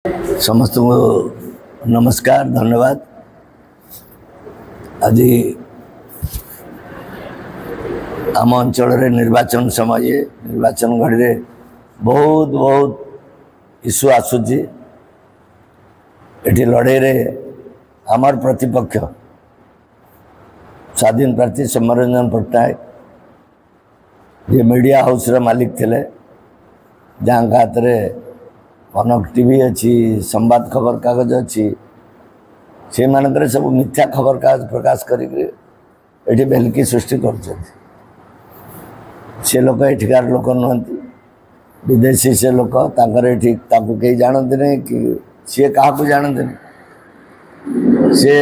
समस्त को नमस्कार धन्यवाद। आज आम अंचल निर्वाचन समय निर्वाचन घड़ी बहुत बहुत इश्यू आसूची। एटी लड़े आमर प्रतिपक्ष स्वाधीन प्रार्थी सौम्यरंजन पट्टनायक ये मीडिया हाउस मालिक थे, जहाँ हाथ में कनक टीवी अच्छी, संवाद खबर कागज अच्छी, से मानक सब मिथ्या खबर कागज प्रकाश करी बेलकी सृष्टि कर लोक एठिकार लोक नुहति, विदेशी से लोक कहीं जानते नहीं कि सी क्या जानते नहीं। सी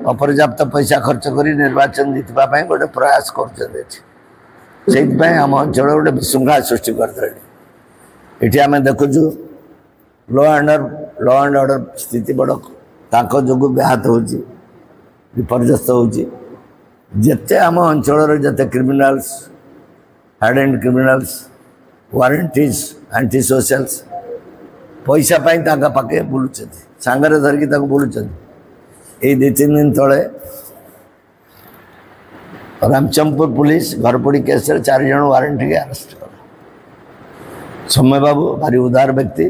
अपर्याप्त पैसा खर्च कर निर्वाचन जीतवाई गोटे प्रयास कर आम अंचल गोटे विशृंखला सृष्टि करते। ये आम देखुचु लॉ एंड ऑर्डर स्थिति बड़ जो व्याहत हो विपर्यस्त होते आम अंचल जिते क्रिमिनाल्स हार्ड क्रिमिनाल्स वारंटीज एंटी सोशल्स पैसा पाखे बुलूँ सांगरे धरिकी बुलूँ। ये 2-3 दिन तले रामचंदपुर पुलिस घरपोड़ी केस 4 जन वारंटी के अरेस्ट कर। सौम्य बाबू भारी उदार व्यक्ति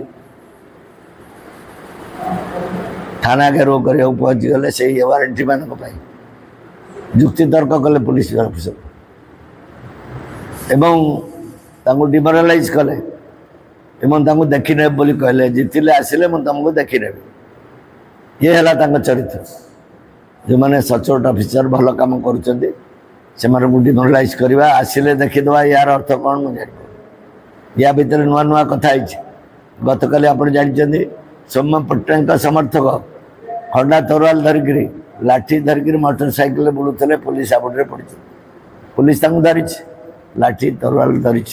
थाना के रो कर पहुँची गले से वारंटी मान जुक्ति तर्क कले पुलिस अफिसर एवं डिमोरालाइज कले एवं देखी ने बोली कहले जितिले आसिले तुमको देखी ने। ये है चरित्र जो मैंने सचोट अफिसर भल कम कर डिमोरालाइज करवा आसिले देखीदे यार अर्थ कौन मुझे या भितर नुआ नुआ कथा गत काली आप जानते सौम्य पट्टनायक समर्थक खंडा तरोवाल धरिकी लाठी धरिकी मोटरसाइकिल बुलूले पुलिस आबुटे पड़ी। पुलिस धरी लाठी तरोवाल धरी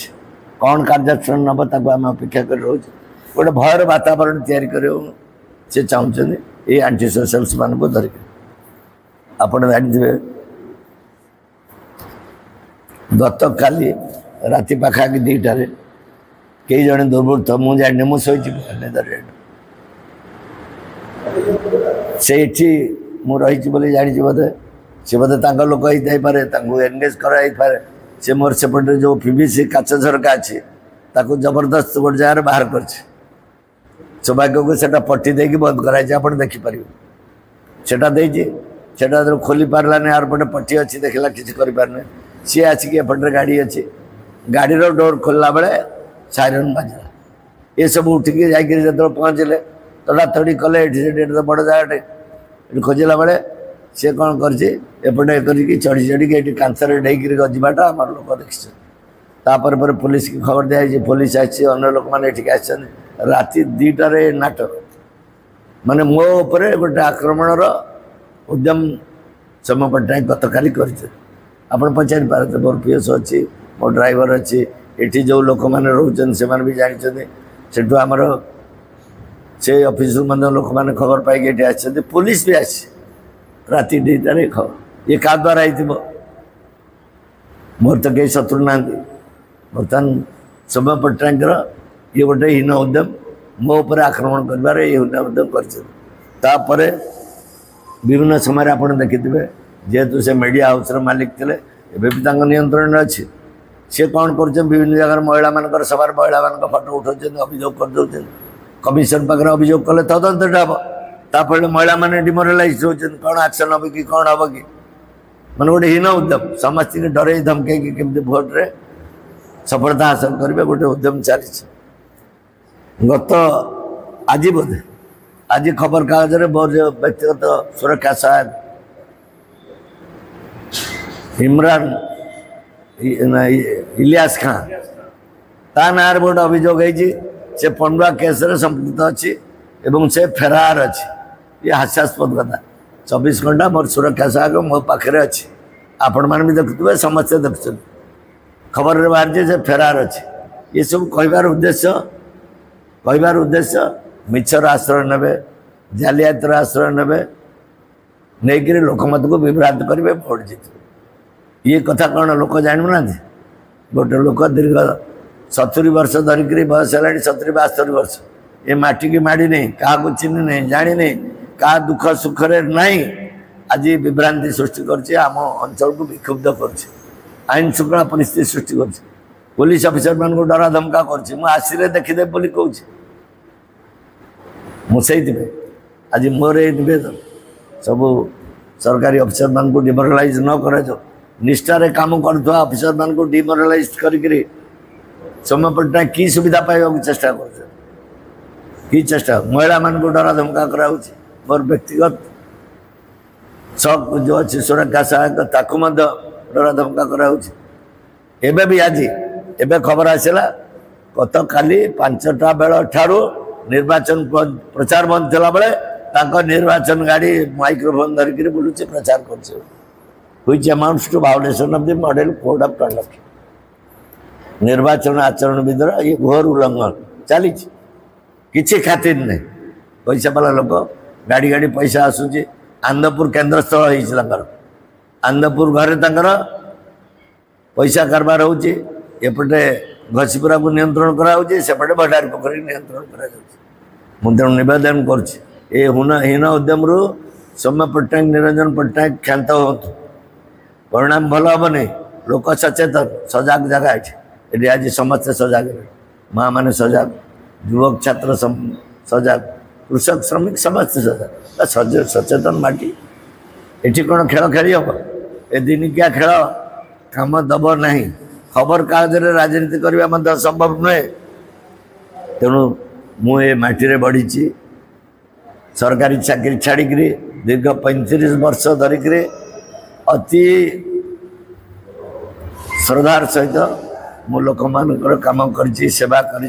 कौन कार्यानुष्ठान नब ताको आम अपेक्षा कर रोचे गोटे भयर वातावरण तैयारी से चाहते ये एंटी सोशल्स मान को धरिकी। आप जानते गत काली राति पाखापाखि 2टार कई जड़े दुर्वृत्त मुझे जाने मुझे से रही बोली जानी बोधे सी बोधे लोक पारे एनगेज कराए से मोर सेपटे जो पीवीसी काच झरका अच्छी ताकू जबरदस्त गोटे जगह बाहर कर सौभाग्य को सेटा पट्टी देकी बंद कराई आप देखिपारे सेटा खोली पारानी यार पटे पट्टी अच्छी देखला किसी करें सी आसिक एपटे गाड़ी अच्छी गाड़ीर डोर खोलला बेले साइरन बाजला ये सब उठिकी जो पहुँचले तड़ा तड़ी कले तो बड़ जगह खोजला बेले सी कौन करपटे चढ़ी चढ़ी कांचर डेक गजबाटा आम लोक देखिपर पर पुलिस की खबर दिखाई पुलिस आई अन्न लोक मैंने राति 2टार नाटक माने मो उपरे गोटे आक्रमणर उद्यम सौम्य पट्टनायक गत काली कर पचारि पारे मोर पीएस अच्छी मो ड्राइवर अच्छी ये जो लोक मैंने रोचन से भी जानते सेठू आमर से ऑफिस लोक मैंने खबर पाई आसी पुलिस भी आसी राति 2टार खबर ये क्या द्वारा मोर तो कई शत्रु ना बर्तमान सौम्य पट्टनायक ये गोटे हीन उद्यम मो उपर आक्रमण कर हीन उद्यम कर विभिन्न समय आप देखिथे जेहेतु से मीडिया हाउस मालिक थे एवं नियंत्रण अच्छी सी कौन कर विभिन्न जगह महिला मान सभा महिला मान फटो उठाऊ अभियोग कर कमिशन पाखे अभियोग कले तदंत हम ताफल महिला मैंने डिमोरालाइज हो कौन एक्शन हम कि कौन हम कि मैंने गोटे हीन उद्यम समस्त डर धमके केमती भोट्रे सफलता हासिल करेंगे गोटे उद्यम चली गत आज बोधे आज खबर कागज मोर व्यक्तिगत सुरक्षा सहायक इमरान इलियास खां ता ना गोटे अभियोग से पंडुआ केस संपृक्त अच्छी एवं से फेरार अच्छी ये हास्यास्पद कथा 24 घंटा मोर सुरक्षा सहायक मो पाखे अच्छी आपण मैंने भी देखुए समस्ते देखुं खबर बाहर से फेरार अच्छी ये सब कहबार उद्देश्य मिछर आश्रय ने जालियातर आश्रय ने नहीं लोक मत को विभ्रांत करेंगे भोट जीत ये कथा कौन लोक जानना गोटे लोक दीर्घ 70 वर्ष धरिकी बयस है 70-72 वर्ष ए माटी की माड़ी नहीं क्या चिन्ह नहीं जानी नहीं क्या दुख सुखरे नहीं आज विभ्रांति सृष्टि करम अंचल को विक्षुब्ध कर आईन श्रृंखला परिस्थिति सृष्टि कर पुलिस अफिसर मान को डरा धमका कर देखीदे कहूँ मुझे आज मोर ये नवेदन सब सरकारी अफिसर मान को डिमोरालाइज न कर निष्ठार काम करुवा अफिसर मान को डिमोरालाइज करी सौम्य पट्टनायक की सुविधा पाइबा चेष्टा कर चेष्टा महिला मान को डरा धमका कराऊँ मोर व्यक्तिगत शक जो अच्छे सुरक्षा सहायक ताकू डरा धमका कराऊँ एबे भी आज एबे खबर आसला गत काली 5टा बेल ठारू निर्वाचन प्रचार बंद थला बेले निर्वाचन गाड़ी माइक्रोफोन धरिक बुलूँ प्रचार कर which amounts to violation of the model code of conduct निर्वाचन आचरण विधि ये घोर उल्लंघन चली किसी खातिर नहीं पैसा वाला लोक गाड़ी गाड़ी पैसा आसूची आनंदपुर केन्द्र स्थल हो आनंदपुर घरे पैसा कारबार होपटे घसीपुरा को नियंत्रण करापटे भंडारी पोखरी नियंत्रण कर नवेदन करहीन उद्यम रु सौम्य पट्टनायक निरंजन पट्टनायक क्षांत हो परिणाम भल हम नहीं लोक सचेतन सजाग जगह ये आज समस्ते सजाग माँ मैंने सजाग युवक छात्र सजाग कृषक श्रमिक समस्ते सजाग सचेतन माटी ये कौन खेल खेली हम ए दिनिकिया खेल काम दब ना खबर कागज राजनीति करने संभव नुहे तेणु मुझे माटी बढ़ी सरकारी चाकरी छाड़िक दीर्घ 35 वर्ष धरिक अति श्रद्धार सहित मु लोक मान कम कर सेवा कर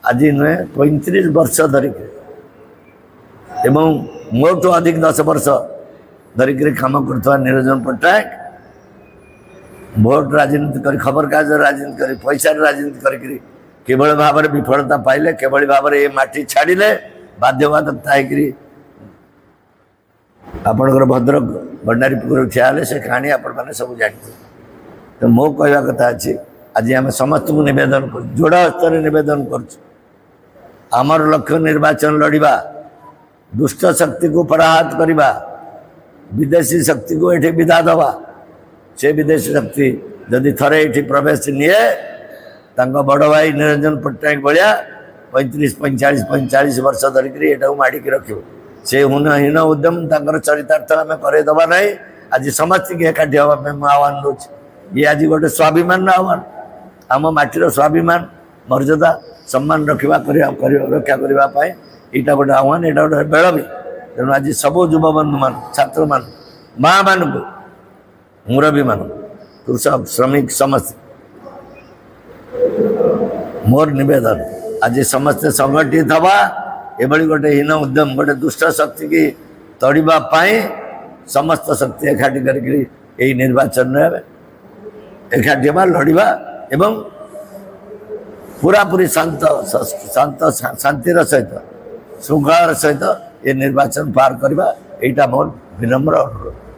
आज नुहे 35 वर्ष धरिक मोटू अधिक 10 वर्ष धरिक काम कर निरंजन पट्टनायक भोट राजनीति कर खबर कागज राजनीति कर पैसा राजनीति करभली भाव में विफलता पाइले केवल भाव में ये माटी छाड़िले बाध्यबाधकता आपणकर भद्रक भंडारी पुकुर ठिया से कहानी आपण मैंने सब जानते तो मो कहवा कथा अच्छी आज आम समस्त को नवेदन कर जोड़ हस्तर नवेदन कर लक्ष्य निर्वाचन लड़वा दुष्ट शक्ति को पराहत करवा विदेशी शक्ति को ये विदा दवा से विदेशी शक्ति जदि थरे ये प्रवेश निए बड़ भाई निरंजन पट्टनायक भाया 35-45 वर्ष धरिक माड़िक रख से हीन उद्यम चरितार्थ आम करदबा ना आज समस्त की एकाठी हाँ आह्वान दूँ ये आज गोटे स्वाभिमान आह्वान आम माटीर स्वाभिमान मर्यादा सम्मान रखा रक्षा करने यहाँ गोटे आह्वान यहाँ गोटे बेल भी तेणु आज सब युवबंधु मान छात्र मान माँ मान मुरबी मान कृषक श्रमिक समस्त मोर निवेदन आज समस्ते संगठित हवा एभली गोटे हीन उद्यम गोटे दुष्ट शक्ति की तड़वा समस्त शक्ति एकाठी कर निर्वाचन एकाठी लड़वा एवं पूरा पूरी शांत शांतिर सहित श्रृंखलार सहित ये निर्वाचन पार करवा यहाँ मोर विनम्र अनुरोध।